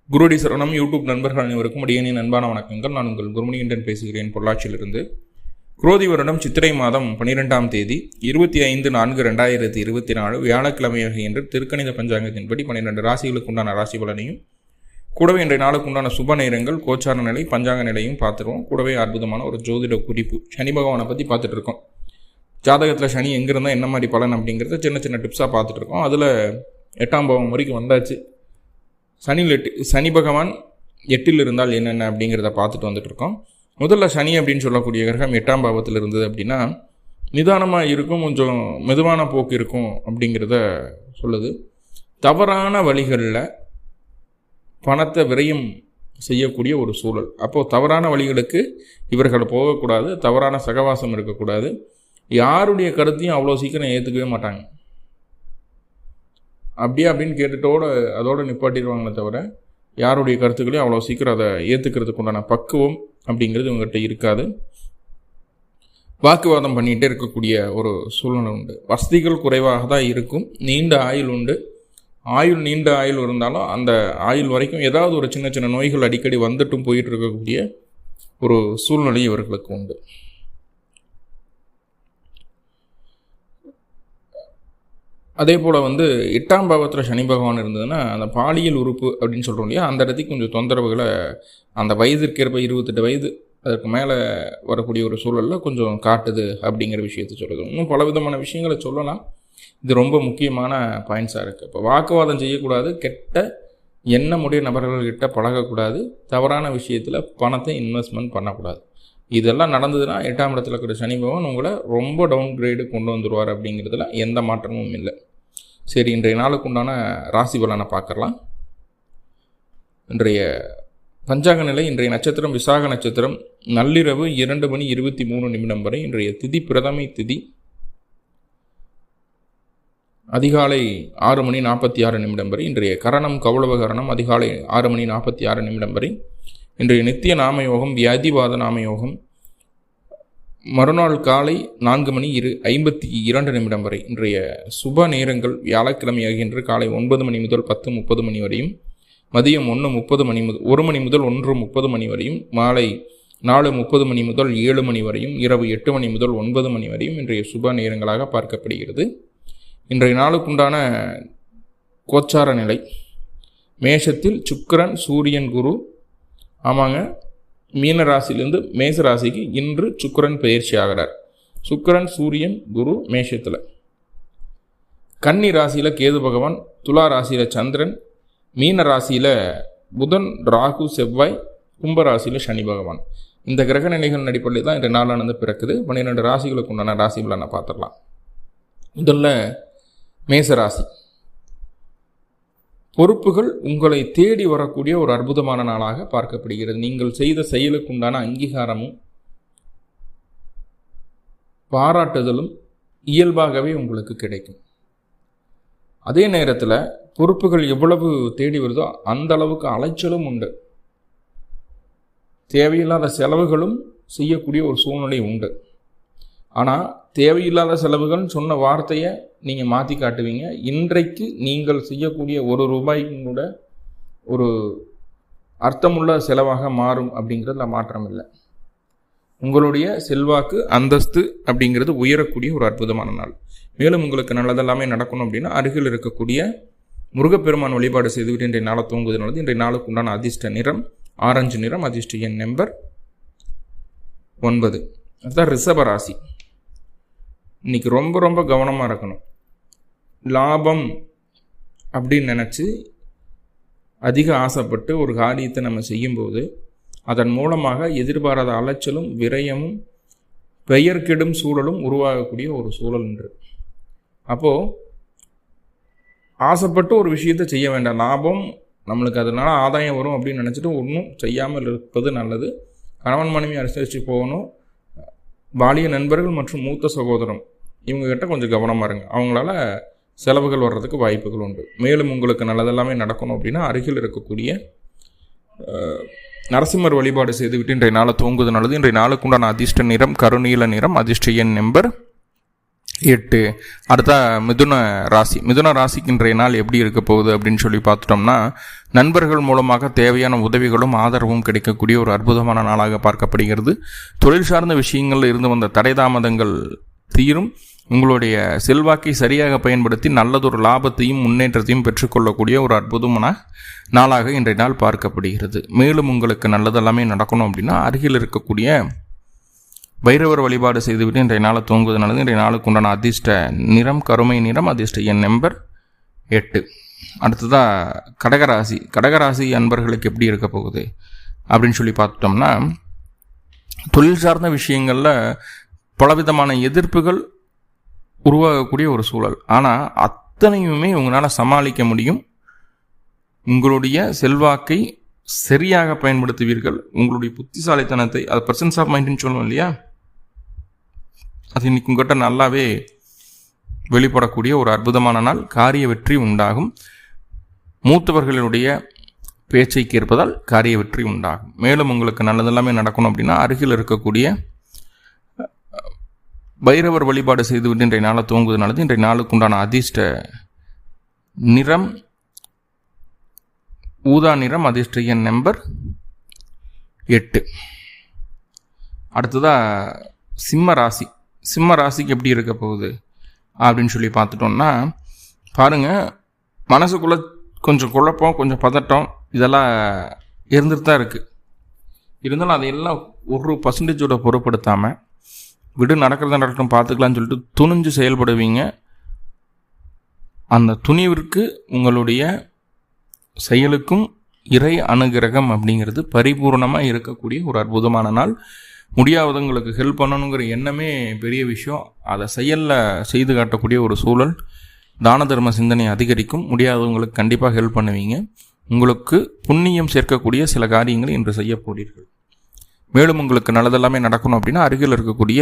குருடி சரணம் யூடியூப் நண்பர்கள் அனைவருக்கும் அடியேனின் அன்பான வணக்கங்கள். நான் உங்கள் குருமணிகண்டன் பேசுகிறேன், பொள்ளாச்சியிலிருந்து. குரோதி வருடம் சித்திரை மாதம் 12ஆம் தேதி 25/4/2024 வியாழக்கிழமையாக என்று திருக்கணித பஞ்சாங்கத்தின்படி 12 ராசிகளுக்கு உண்டான ராசி பலனையும் கூடவே இன்றைய நாளுக்கு உண்டான சுப நேரங்கள், கோச்சார நிலை, பஞ்சாங்க நிலையும் பார்த்துருவோம். கூடவே அற்புதமான ஒரு ஜோதிட குறிப்பு, சனி பகவானை பற்றி பார்த்துட்டு இருக்கோம். ஜாதகத்தில் சனி எங்கே இருந்தால் என்ன மாதிரி பலன் அப்படிங்கிறத சின்ன சின்ன டிப்ஸாக பார்த்துட்டு இருக்கோம். அதில் 8ஆம் பாவம் வரைக்கும் வந்தாச்சு. சனி பகவான் 8ல் இருந்தால் என்னென்ன அப்படிங்கிறத பார்த்துட்டு வந்துட்டுருக்கோம். முதல்ல சனி அப்படின்னு சொல்லக்கூடிய கிரகம் 8ஆம் பாவத்தில் இருந்தது அப்படின்னா நிதானமாக இருக்கும், கொஞ்சம் மெதுவான போக்கு இருக்கும் அப்படிங்கிறத சொல்லுது. தவறான வழிகளில் பணத்தை விரயம் செய்யக்கூடிய ஒரு சூழல். அப்போது தவறான வழிகளுக்கு இவர்கள் போகக்கூடாது, தவறான சகவாசம் இருக்கக்கூடாது. யாருடைய கருத்தையும் அவ்வளோ சீக்கிரம் ஏற்றுக்கவே மாட்டாங்க. அப்படியே அப்படின்னு கேட்டுட்டோடு அதோடு நிப்பாட்டிடுவாங்களே தவிர யாருடைய கருத்துக்களையும் அவ்வளோ சீக்கிரம் அதை ஏற்றுக்கிறதுக்கு உண்டான பக்குவம் அப்படிங்கிறது இவங்ககிட்ட இருக்காது. வாக்குவாதம் பண்ணிகிட்டே இருக்கக்கூடிய ஒரு சூழ்நிலை உண்டு. வசதிகள் குறைவாக தான் இருக்கும். நீண்ட ஆயுள் உண்டு. நீண்ட ஆயுள் இருந்தாலும் அந்த ஆயுள் வரைக்கும் ஏதாவது ஒரு சின்ன சின்ன நோய்கள் அடிக்கடி வந்துட்டும் போயிட்டு இருக்கக்கூடிய ஒரு சூழ்நிலை இவர்களுக்கு உண்டு. அதே போல் 8ஆம் பாவத்தில் சனி பகவான் இருந்ததுன்னா அந்த பாலியல் உறுப்பு அப்படின்னு சொல்கிறோம் இல்லையா, அந்த இடத்துக்கு கொஞ்சம் தொந்தரவுகளை அந்த வயதிற்கேற்ப 28 வயது அதற்கு மேலே வரக்கூடிய ஒரு சூழலில் கொஞ்சம் காட்டுது அப்படிங்கிற விஷயத்தை சொல்லுது. இன்னும் பல விதமான விஷயங்களை சொல்லலாம். இது ரொம்ப முக்கியமான பாயிண்ட்ஸாக இருக்குது. இப்போ வாக்குவாதம் செய்யக்கூடாது, கெட்ட எண்ணமுடைய நபர்கள்கிட்ட பழகக்கூடாது, தவறான விஷயத்தில் பணத்தை இன்வெஸ்ட்மெண்ட் பண்ணக்கூடாது. இதெல்லாம் நடந்ததுன்னா 8ஆம் இடத்துல இருக்கிற சனி பகவான் உங்களை ரொம்ப டவுன் கிரேடு கொண்டு வந்துடுவார் அப்படிங்கிறதுல எந்த மாற்றமும் இல்லை. சரி, இன்றைய நாளுக்கு உண்டான ராசி பலனை பார்க்கலாம். இன்றைய பஞ்சாங்க நிலை, இன்றைய நட்சத்திரம் விசாக நட்சத்திரம், நள்ளிரவு 2:23 வரை. இன்றைய திதி பிரதமை திதி, அதிகாலை 6:46 வரை. இன்றைய கரணம் கௌளவ கரணம், அதிகாலை 6:46 வரை. இன்றைய நித்திய நாமயோகம் வியாதிவாத நாமயோகம் மறுநாள் காலை 4:52 வரை. இன்றைய சுப நேரங்கள் வியாழக்கிழமையாகின்ற காலை 9 மணி முதல் 10:30 மணி வரையும், மதியம் 1 மணி முதல் 1:30 மணி வரையும், மாலை 4:30 மணி முதல் 7 மணி வரையும், இரவு 8 மணி முதல் 9 மணி வரையும் இன்றைய சுப நேரங்களாக பார்க்கப்படுகிறது. இன்றைய நாளுக்குண்டான கோச்சார நிலை, மேஷத்தில் சுக்கிரன் சூரியன் குரு. ஆமாங்க, மீன ராசியிலிருந்து மேச ராசிக்கு இன்று சுக்கிரன் பயிற்சி ஆகிறார். சுக்கிரன் சூரியன் குரு மேஷத்தில். கன்னி ராசியில் கேது பகவான், துலா ராசியில் சந்திரன், மீன ராசியில் புதன் ராகு செவ்வாய், கும்பராசியில் சனி பகவான். இந்த கிரக நிலைகள் அடிப்படையில் தான் இந்த நாளானது பிறக்குது. 12 ராசிகளுக்கு உண்டான ராசி பலனை பார்த்துடலாம். முதல்ல மேசராசி. பொறுப்புகள் உங்களை தேடி வரக்கூடிய ஒரு அற்புதமான நாளாக பார்க்கப்படுகிறது. நீங்கள் செய்த செயலுக்குண்டான அங்கீகாரமும் பாராட்டுதலும் இயல்பாகவே உங்களுக்கு கிடைக்கும். அதே நேரத்தில் பொறுப்புகள் எவ்வளவு தேடி வருதோ அந்த அளவுக்கு அலைச்சலும் உண்டு. தேவையில்லாத செலவுகளும் செய்யக்கூடிய ஒரு சூழ்நிலை உண்டு. ஆனால் தேவையில்லாத செலவுகள்னு சொன்ன வார்த்தையை நீங்கள் மாற்றி காட்டுவீங்க. இன்றைக்கு நீங்கள் செய்யக்கூடிய ஒரு ரூபாய்க்கும் கூட ஒரு அர்த்தமுள்ள செலவாக மாறும் அப்படிங்கிறதுல மாற்றம் இல்லை. உங்களுடைய செல்வாக்கு அந்தஸ்து அப்படிங்கிறது உயரக்கூடிய ஒரு அற்புதமான நாள். மேலும் உங்களுக்கு நல்லதெல்லாமே நடக்கணும் அப்படின்னா அருகில் இருக்கக்கூடிய முருகப்பெருமான் வழிபாடு செய்துவிட்டு இன்றைய நாளை தூங்குவதனால இன்றைய நாளுக்கு உண்டான அதிர்ஷ்ட நிறம் ஆரஞ்சு நிறம், அதிர்ஷ்ட எண் நம்பர் 9. அதுதான் ரிஷபராசி. இன்னைக்கு ரொம்ப ரொம்ப கவனமாக இருக்கணும். லாபம் அப்படின்னு நினச்சி அதிக ஆசைப்பட்டு ஒரு காரியத்தை நம்ம செய்யும்போது அதன் மூலமாக எதிர்பாராத அலைச்சலும் விரயமும் பெயர் கெடும் சூழலும் உருவாகக்கூடிய ஒரு சூழல் உண்டு. அப்போது ஆசைப்பட்டு ஒரு விஷயத்தை செய்ய வேண்டாம். லாபம் நம்மளுக்கு அதனால ஆதாயம் வரும் அப்படின்னு நினச்சிட்டு ஒன்றும் செய்யாமல் இருப்பது நல்லது. கணவன் மனைவி அனுசரித்து போகணும். பாலிய நண்பர்கள் மற்றும் மூத்த சகோதரம் இவங்ககிட்ட கொஞ்சம் கவனமாக இருங்க. அவங்களால செலவுகள் வர்றதுக்கு வாய்ப்புகள் உண்டு. மேலும் உங்களுக்கு நல்லதெல்லாமே நடக்கணும் அப்படின்னா அருகில் இருக்கக்கூடிய நரசிம்மர் வழிபாடு செய்துவிட்டு இன்றைய நாளை தூங்குவது நல்லது. இன்றைய நாளுக்கு உண்டான அதிர்ஷ்ட நிறம் கருநீல நிறம், அதிர்ஷ்ட எண் நம்பர் 8. அடுத்த மிதுன ராசி. மிதுன ராசிக்கு இன்றைய நாள் எப்படி இருக்க போகுது அப்படின்னு சொல்லி பார்த்துட்டோம்னா, நண்பர்கள் மூலமாக தேவையான உதவிகளும் ஆதரவும் கிடைக்கக்கூடிய ஒரு அற்புதமான நாளாக பார்க்கப்படுகிறது. தொழில் சார்ந்த விஷயங்களில் இருந்து வந்த தடை தாமதங்கள் தீரும். உங்களுடைய செல்வாக்கை சரியாக பயன்படுத்தி நல்லதொரு லாபத்தையும் முன்னேற்றத்தையும் பெற்றுக்கொள்ளக்கூடிய ஒரு அற்புதமான நாளாக இன்றைய நாள் பார்க்கப்படுகிறது. மேலும் உங்களுக்கு நல்லதெல்லாமே நடக்கணும் அப்படின்னா அருகில் இருக்கக்கூடிய பைரவர் வழிபாடு செய்துவிட்டு இன்றைய நாளை தூங்குவது நல்லது. இன்றைய நாளுக்கு உண்டான அதிர்ஷ்ட நிறம் கருமை நிறம், அதிர்ஷ்ட எண் நம்பர் 8. அடுத்ததாக கடகராசி. கடகராசி அன்பர்களுக்கு எப்படி இருக்க போகுது அப்படின்னு சொல்லி பார்த்துட்டோம்னா, தொழில் சார்ந்த விஷயங்களில் பலவிதமான எதிர்ப்புகள் உருவாகக்கூடிய ஒரு சூழல். ஆனால் அத்தனையுமே உங்களால் சமாளிக்க முடியும். உங்களுடைய செல்வாக்கை சரியாக பயன்படுத்துவீர்கள். உங்களுடைய புத்திசாலித்தனத்தை, அது பர்சன்ஸ் ஆஃப் மைண்டுன்னு சொல்லுவோம் இல்லையா, அது இன்னைக்கு உங்கள்கிட்ட நல்லாவே வெளிப்படக்கூடிய ஒரு அற்புதமான நாள். காரிய வெற்றி உண்டாகும். மூத்தவர்களுடைய பேச்சை கேட்பதால் காரிய வெற்றி உண்டாகும். மேலும் உங்களுக்கு நல்லதெல்லாமே நடக்கணும் அப்படின்னா அருகில் இருக்கக்கூடிய பைரவர் வழிபாடு செய்துவிட்டு இன்றைய நாளை தூங்குவது நல்லது. இன்றைய நாளுக்கு உண்டான அதிர்ஷ்ட நிறம் ஊதா நிறம், அதிர்ஷ்ட எண் நம்பர் 8. அடுத்ததாக சிம்ம ராசி. சிம்ம ராசிக்கு எப்படி இருக்க போகுது அப்படின்னு சொல்லி பார்த்துட்டோம்னா, பாருங்கள், மனசுக்குள்ளே கொஞ்சம் குழப்பம், கொஞ்சம் பதட்டம் இதெல்லாம் இருந்துட்டு தான் இருக்குது. இருந்தாலும் அதையெல்லாம் 1% பொருட்படுத்தாமல் விடு, நடக்கிறத நடக்கட்டும் பார்த்துக்கலான்னு சொல்லிட்டு துணிஞ்சு செயல்படுவீங்க. அந்த துணிவிற்கு உங்களுடைய செயலுக்கும் இறை அனுகிரகம் அப்படிங்கிறது பரிபூர்ணமாக இருக்கக்கூடிய ஒரு அற்புதமான நாள். முடியாதவங்களுக்கு ஹெல்ப் பண்ணணுங்கிற எண்ணமே பெரிய விஷயம். அதை செயலில் செய்து காட்டக்கூடிய ஒரு சூழல். தான தர்ம சிந்தனை அதிகரிக்கும். முடியாதவங்களுக்கு கண்டிப்பாக ஹெல்ப் பண்ணுவீங்க. உங்களுக்கு புண்ணியம் சேர்க்கக்கூடிய சில காரியங்களை இன்று செய்ய போகிறீர்கள். மேலும் உங்களுக்கு நல்லதெல்லாமே நடக்கணும் அப்படின்னா அருகில் இருக்கக்கூடிய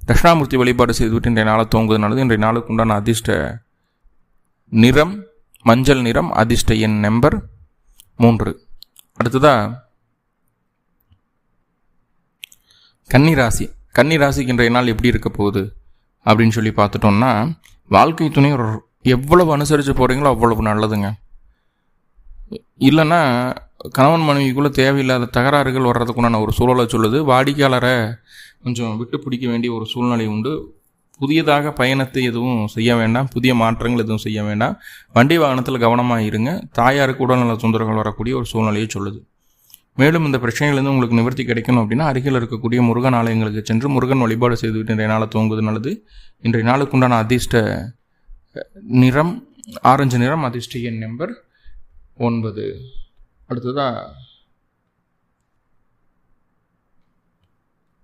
தட்சிணாமூர்த்தி வழிபாடு செய்துவிட்டு இன்றைய நாளை தூங்குவது நல்லது. இன்றைய நாளுக்கு உண்டான அதிர்ஷ்ட நிறம் மஞ்சள் நிறம், அதிர்ஷ்ட எண் நம்பர் 3. அடுத்ததாக கன்னிராசி. கன்னிராசிக்கு இன்றைய நாள் எப்படி இருக்க போகுது அப்படின்னு சொல்லி பார்த்துட்டோம்னா, வாழ்க்கை துணை எவ்வளவு அனுசரித்து போகிறீங்களோ அவ்வளவு நல்லதுங்க. இல்லைன்னா கணவன் மனைவிக்குள்ளே தேவையில்லாத தகராறுகள் வர்றதுக்குண்டான ஒரு சூழலை சொல்லுது. வாடிக்கையாளரை கொஞ்சம் விட்டு பிடிக்க வேண்டிய ஒரு சூழ்நிலை உண்டு. புதியதாக பயணத்தை எதுவும் செய்ய வேண்டாம். புதிய மாற்றங்கள் எதுவும் செய்ய வேண்டாம். வண்டி வாகனத்தில் கவனமாக இருங்க. தாயாருக்கு உடல்நல தொந்தரவுகள் வரக்கூடிய ஒரு சூழ்நிலையை சொல்லுது. மேலும் இந்த பிரச்சனைகளிலிருந்து உங்களுக்கு நிவர்த்தி கிடைக்கணும் அப்படின்னா அருகில் இருக்கக்கூடிய முருகன் ஆலயங்களுக்கு சென்று முருகன் வழிபாடு செய்துவிட்டு இன்றைய நாளை தூங்குவது நல்லது. இன்றைய நாளுக்கு உண்டான அதிர்ஷ்ட நிறம் ஆரஞ்சு நிறம், அதிர்ஷ்ட எண் நம்பர் 9. அடுத்ததாக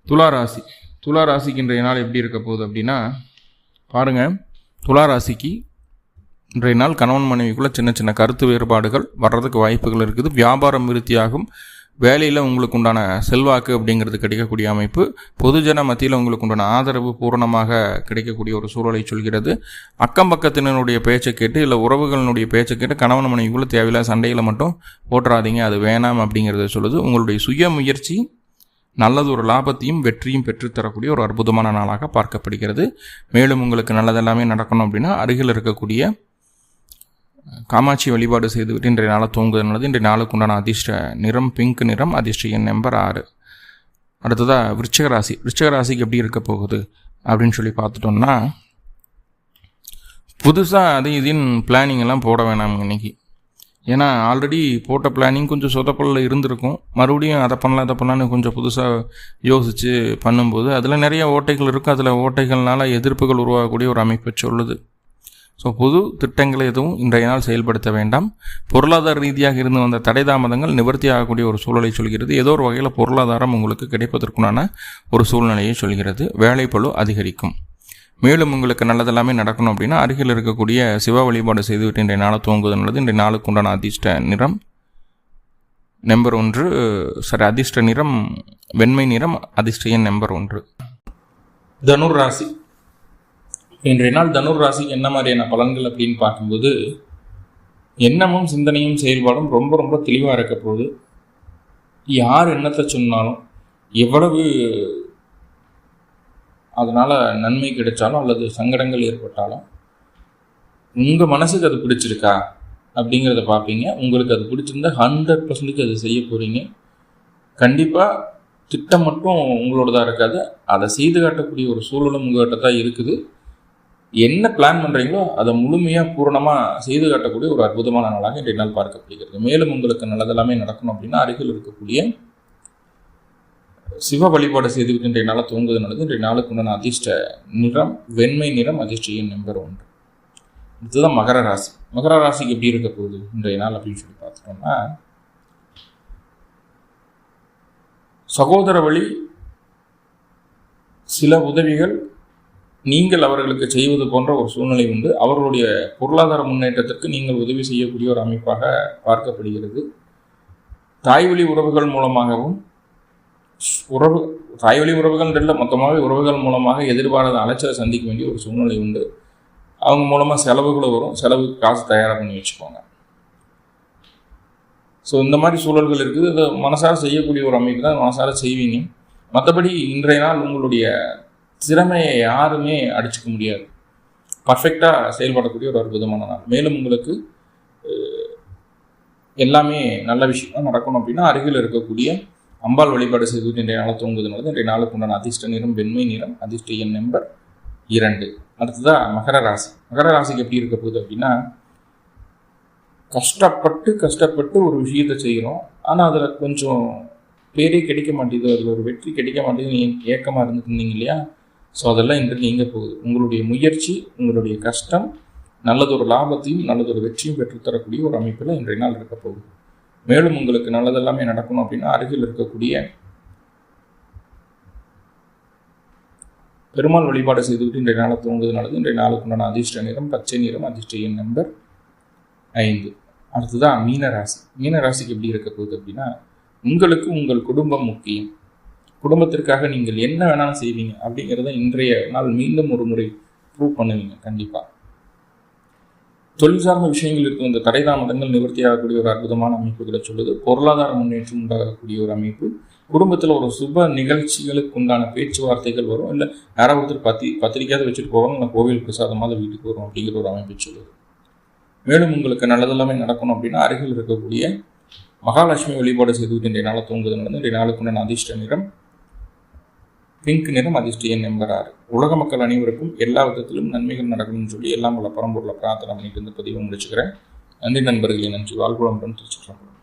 துளாராசி. துளாராசிக்கு இன்றைய நாள் எப்படி இருக்க போகுது அப்படின்னா, பாருங்கள், துளாராசிக்கு இன்றைய நாள் கணவன் மனைவிக்குள்ளே சின்ன சின்ன கருத்து வேறுபாடுகள் வர்றதுக்கு வாய்ப்புகள் இருக்குது. வியாபாரம் விருத்தியாகும். வேலையில் உங்களுக்கு உண்டான செல்வாக்கு அப்படிங்கிறது கிடைக்கக்கூடிய அமைப்பு. பொதுஜன மத்தியில் உங்களுக்கு உண்டான ஆதரவு பூரணமாக கிடைக்கக்கூடிய ஒரு சூழலை சொல்கிறது. அக்கம் பக்கத்தினருடைய பேச்சை கேட்டு இல்லை உறவுகளினுடைய பேச்சை கேட்டு கணவன் மனைவிக்குள்ளே தேவையில்லாத சண்டையில் மட்டும் போட்டுறாதீங்க, அது வேணாம் அப்படிங்கிறத சொல்லுது. உங்களுடைய சுய முயற்சி நல்லது ஒரு லாபத்தையும் வெற்றியும் பெற்றுத்தரக்கூடிய ஒரு அற்புதமான நாளாக பார்க்கப்படுகிறது. மேலும் உங்களுக்கு நல்லதெல்லாமே நடக்கணும் அப்படின்னா அருகில் இருக்கக்கூடிய காமாட்சி வழிபாடு செய்துவிட்டு இன்றைய நாளை தூங்குவது நல்லது. இன்றைய நாளுக்கு உண்டான அதிர்ஷ்ட நிறம் பிங்க் நிறம், அதிர்ஷ்ட எண் நம்பர் 6. அடுத்ததாக விருச்சிக ராசி. விருச்சிக ராசிக்கு எப்படி இருக்க போகுது அப்படின்னு சொல்லி பார்த்துட்டோம்னா, புதுசாக அது இதின் பிளானிங் எல்லாம் போட வேணாம் இன்னைக்கு. ஏன்னா ஆல்ரெடி போட்ட பிளானிங் கொஞ்சம் சொதப்பலில் இருந்திருக்கும். மறுபடியும் அதை பண்ணலான்னு கொஞ்சம் புதுசாக யோசித்து பண்ணும்போது அதில் நிறைய ஓட்டைகள் இருக்கும். அதில் ஓட்டைகள்னால எதிர்ப்புகள் உருவாகக்கூடிய ஒரு அமைப்பை சொல்லுது. ஸோ புது திட்டங்களை எதுவும் இன்றைய நாள் செயல்படுத்த வேண்டாம். பொருளாதார ரீதியாக இருந்து வந்த தடை தாமதங்கள் நிவர்த்தி ஆகக்கூடிய ஒரு சூழலை சொல்கிறது. ஏதோ ஒரு வகையில் பொருளாதாரம் உங்களுக்கு கிடைப்பதற்குண்டான ஒரு சூழ்நிலையை சொல்கிறது. வேலைப்பளு அதிகரிக்கும். மேலும் உங்களுக்கு நல்லதெல்லாமே நடக்கணும் அப்படின்னா அருகில் இருக்கக்கூடிய சிவ வழிபாடு செய்துவிட்டு இன்றைய நாளை தூங்குவது நல்லது. இன்றைய நாளுக்கு உண்டான அதிர்ஷ்ட நிறம் நம்பர் 1, அதிர்ஷ்ட நிறம் வெண்மை நிறம், அதிர்ஷ்ட எண் நம்பர் 1. தனுர் ராசி. இன்றைய நாள் தனுர் ராசிக்கு என்ன மாதிரியான பலன்கள் அப்படின்னு பார்க்கும்போது, எண்ணமும் சிந்தனையும் செயல்பாடும் ரொம்ப ரொம்ப தெளிவாக இருக்க போகுது. யார் என்னத்தை சொன்னாலும், எவ்வளவு அதனால் நன்மை கிடைச்சாலும் அல்லது சங்கடங்கள் ஏற்பட்டாலும் உங்கள் மனசுக்கு அது பிடிச்சிருக்கா அப்படிங்கிறத பார்ப்பீங்க. உங்களுக்கு அது பிடிச்சிருந்தா 100% அது செய்ய போகிறீங்க. கண்டிப்பாக திட்டம் மட்டும் உங்களோடதாக இருக்காது, அதை செய்து காட்டக்கூடிய ஒரு சூழலும் உங்கள்கிட்ட தான் இருக்குது. என்ன பிளான் பண்ணுறீங்களோ அதை முழுமையாக பூரணமாக செய்து காட்டக்கூடிய ஒரு அற்புதமான நாளாக இன்றைய நாள் பார்க்கப்படுகிறது. மேலும் உங்களுக்கு நல்லதெல்லாமே நடக்கணும் அப்படின்னா அருகில் இருக்கக்கூடிய சிவ வழிபாடு செய்துவிட்டு இன்றைய நாளை தூங்குவது நல்லது. இன்றைய நாளுக்கு உண்டான அதிர்ஷ்ட நிறம் வெண்மை நிறம், அதிர்ஷ்ட எண் நம்பர் 1. இதுதான் மகர ராசி. மகர ராசிக்கு எப்படி இருக்க போகுது இன்றைய நாள் அப்படின்னு சொல்லி பார்த்துட்டோம்னா, சகோதர வழி சில உதவிகள் நீங்கள் அவர்களுக்கு செய்வது போன்ற ஒரு சூழ்நிலை உண்டு. அவர்களுடைய பொருளாதார முன்னேற்றத்திற்கு நீங்கள் உதவி செய்யக்கூடிய ஒரு அமைப்பாக பார்க்கப்படுகிறது. தாய்வழி உறவுகள் மூலமாகவும் தாய்வழி உறவுகள் இல்லை, மொத்தமாகவே உறவுகள் மூலமாக எதிர்பாராத அலைச்சலை சந்திக்க வேண்டிய ஒரு சூழ்நிலை உண்டு. அவங்க மூலமாக செலவுகளும் வரும், செலவுக்கு காசு தயாராக பண்ணி வச்சுக்கோங்க. ஸோ இந்த மாதிரி சூழல்கள் இருக்குது. இதை மனசார செய்யக்கூடிய ஒரு அமைப்பு தான், மனசார செய்வீங்க. மற்றபடி இன்றைய நாள் உங்களுடைய திறமையை யாருமே அடிச்சுக்க முடியாது. பர்ஃபெக்டாக செயல்படக்கூடிய ஒரு அற்புதமான நாள். மேலும் உங்களுக்கு எல்லாமே நல்ல விஷயம் நடக்கணும் அப்படின்னா அருகில் இருக்கக்கூடிய அம்பாள் வழிபாடு செய்துவிட்டு இன்றைய நாளை தூங்குவதனால இன்றைய நாளுக்கு உண்டான அதிர்ஷ்ட நிறம் வெண்மை நிறம், அதிர்ஷ்ட எண் நம்பர் 2. அடுத்ததாக மகர ராசி. மகர ராசிக்கு எப்படி இருக்க போகுது அப்படின்னா, கஷ்டப்பட்டு ஒரு விஷயத்தை செய்கிறோம், ஆனால் அதில் கொஞ்சம் பேரே கிடைக்க மாட்டேங்குது, அதில் ஒரு வெற்றி கிடைக்க மாட்டேங்குது, நீங்கள் ஏக்கமாக இருந்துட்டு இருந்தீங்க இல்லையா? ஸோ அதெல்லாம் இன்று நீங்க போகுது. உங்களுடைய முயற்சி, உங்களுடைய கஷ்டம் நல்லதொரு லாபத்தையும் நல்லதொரு வெற்றியும் பெற்றுத்தரக்கூடிய ஒரு அமைப்பில் இன்றைய நாள் இருக்க போகுது. மேலும் உங்களுக்கு நல்லதெல்லாமே நடக்கணும் அப்படின்னா அருகில் இருக்கக்கூடிய பெருமாள் வழிபாடு செய்துவிட்டு இன்றைய நாளை தூங்குவது நல்லது. இன்றைய நாளுக்கு உண்டான அதிர்ஷ்ட நிறம் பச்சை நிறம், அதிர்ஷ்ட எண் நம்பர் 5. அடுத்ததான் மீனராசி. மீனராசிக்கு எப்படி இருக்க போகுது அப்படின்னா, உங்களுக்கு உங்கள் குடும்பம் முக்கியம். குடும்பத்திற்காக நீங்கள் என்ன வேணாலும் செய்வீங்க அப்படிங்கிறத இன்றைய நாள் மீண்டும் ஒரு முறை ப்ரூவ் பண்ணுவீங்க. கண்டிப்பாக தொழில் சார்ந்த விஷயங்கள் இருக்கும் இந்த தடை தாமதங்கள் நிவர்த்தியாகக்கூடிய ஒரு அற்புதமான அமைப்புகளை சொல்லுது. பொருளாதார முன்னேற்றம் உண்டாகக்கூடிய ஒரு அமைப்பு. குடும்பத்தில் ஒரு சுப நிகழ்ச்சிகளுக்கு உண்டான பேச்சுவார்த்தைகள் வரும். இல்லை யாராவது ஒருத்தர் பத்திரிக்கையாவது வச்சுட்டு போவாங்க, இல்லை கோவில் பிரசாதமாக வீட்டுக்கு வரும் அப்படிங்கிற ஒரு அமைப்பு சொல்லுது. மேலும் உங்களுக்கு நல்லதெல்லாமே நடக்கணும் அப்படின்னா அருகில் இருக்கக்கூடிய மகாலட்சுமி வழிபாடு செய்துவிட்டு இன்றைய நாளை தூங்குவது நடந்து. இன்றைய நாளுக்கு உண்டான அதிர்ஷ்ட நிறம் பிங்க் நிறம், அதிர்ஷ்ட எண் நம்பர் 6. உலக மக்கள் அனைவருக்கும் எல்லா விதத்திலும் நன்மைகள் நடக்கணும்னு சொல்லி எல்லாம் பல பரம்பொருளை பிரார்த்தனை பண்ணிட்டு இந்த பதிவை முடிச்சுக்கிறேன். நன்றி நண்பர்களே, நன்றி. வாழ்வுடன் திருச்சிற்றம்பலம்.